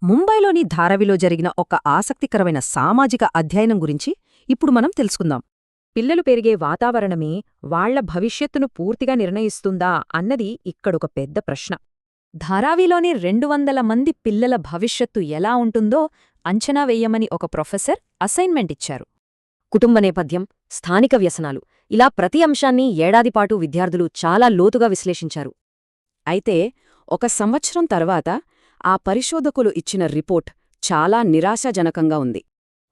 ముంబైలోని ధారావిలో జరిగిన ఒక ఆసక్తికరమైన సామాజిక అధ్యయనం గురించి ఇప్పుడు మనం తెలుసుకుందాం. పిల్లలు పెరిగే వాతావరణమే వాళ్ల భవిష్యత్తును పూర్తిగా నిర్ణయిస్తుందా అన్నది ఇక్కడొక పెద్ద ప్రశ్న. ధారావిలోని 200 మంది పిల్లల భవిష్యత్తు ఎలా ఉంటుందో అంచనా వెయ్యమని ఒక ప్రొఫెసర్ అసైన్మెంట్ ఇచ్చారు. కుటుంబ నేపథ్యం, స్థానిక వ్యసనాలు, ఇలా ప్రతి అంశాన్ని ఏడాదిపాటు విద్యార్థులు చాలా లోతుగా విశ్లేషించారు. అయితే 1 సంవత్సరం తర్వాత ఆ పరిశోధకులు ఇచ్చిన రిపోర్ట్ చాలా నిరాశాజనకంగా ఉంది.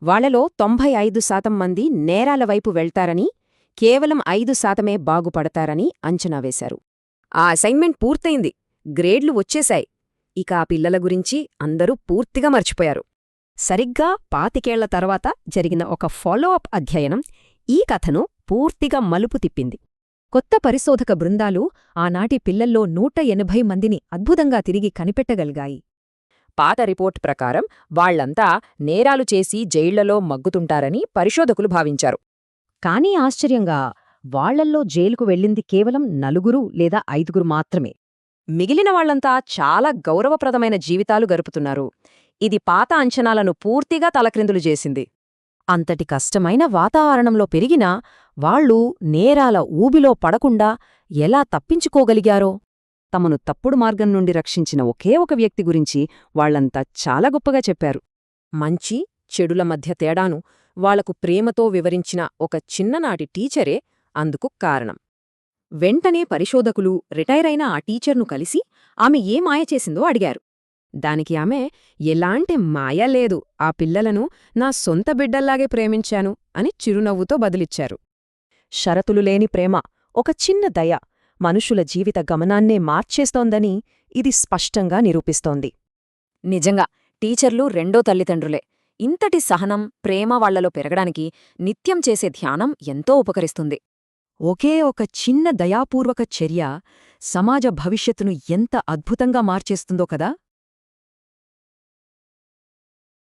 వాళ్లలో 95% మంది నేరాల వైపు వెళ్తారని, కేవలం 5% బాగుపడతారని అంచనా వేశారు. ఆ అసైన్మెంట్ పూర్తయింది, గ్రేడ్లు వచ్చేశాయి. ఇక ఆ పిల్లల గురించి అందరూ పూర్తిగా మర్చిపోయారు. సరిగ్గా 25 ఏళ్ల తర్వాత జరిగిన ఒక ఫాలోఅప్ అధ్యయనం ఈ కథను పూర్తిగా మలుపు తిప్పింది. కొత్త పరిశోధక బృందాలు ఆనాటి పిల్లల్లో 180 మందిని అద్భుతంగా తిరిగి కనిపెట్టగలిగాయి. పాత రిపోర్ట్ ప్రకారం వాళ్లంతా నేరాలు చేసి జైళ్లలో మగ్గుతుంటారని పరిశోధకులు భావించారు. కానీ ఆశ్చర్యంగా వాళ్లల్లో జైలుకు వెళ్ళింది కేవలం 4 లేదా 5 మాత్రమే. మిగిలిన వాళ్లంతా చాలా గౌరవప్రదమైన జీవితాలు గడుపుతున్నారు. ఇది పాత అంచనాలను పూర్తిగా తలక్రిందులు చేసింది. అంతటి కష్టమైన వాతావరణంలో పెరిగినా వాళ్లు నేరాల ఊబిలో పడకుండా ఎలా తప్పించుకోగలిగారో, తమను తప్పుడు మార్గం నుండి రక్షించిన ఒకే ఒక వ్యక్తి గురించి వాళ్లంతా చాలా గొప్పగా చెప్పారు. మంచి చెడుల మధ్య తేడాను వాళ్లకు ప్రేమతో వివరించిన ఒక చిన్ననాటి టీచరే అందుకు కారణం. వెంటనే పరిశోధకులు రిటైరైన ఆ టీచర్ను కలిసి ఆమె ఏ మాయ చేసిందో అడిగారు. దానికి ఆమె, ఎలాంటి మాయ లేదు, ఆ పిల్లలను నా సొంత బిడ్డల్లాగే ప్రేమించాను అని చిరునవ్వుతో బదిలిచ్చారు. షరతులు లేని ప్రేమ, ఒక చిన్న దయ మనుషుల జీవిత గమనాన్నే మార్చేస్తోందని ఇది స్పష్టంగా నిరూపిస్తోంది. నిజంగా టీచర్లు రెండో తల్లిదండ్రులే. ఇంతటి సహనం, ప్రేమ వాళ్లలో పెరగడానికి నిత్యం చేసే ధ్యానం ఎంతో ఉపకరిస్తుంది. ఒకే ఒక చిన్న దయాపూర్వక చర్య సమాజ భవిష్యత్తును ఎంత అద్భుతంగా మార్చేస్తుందో కదా.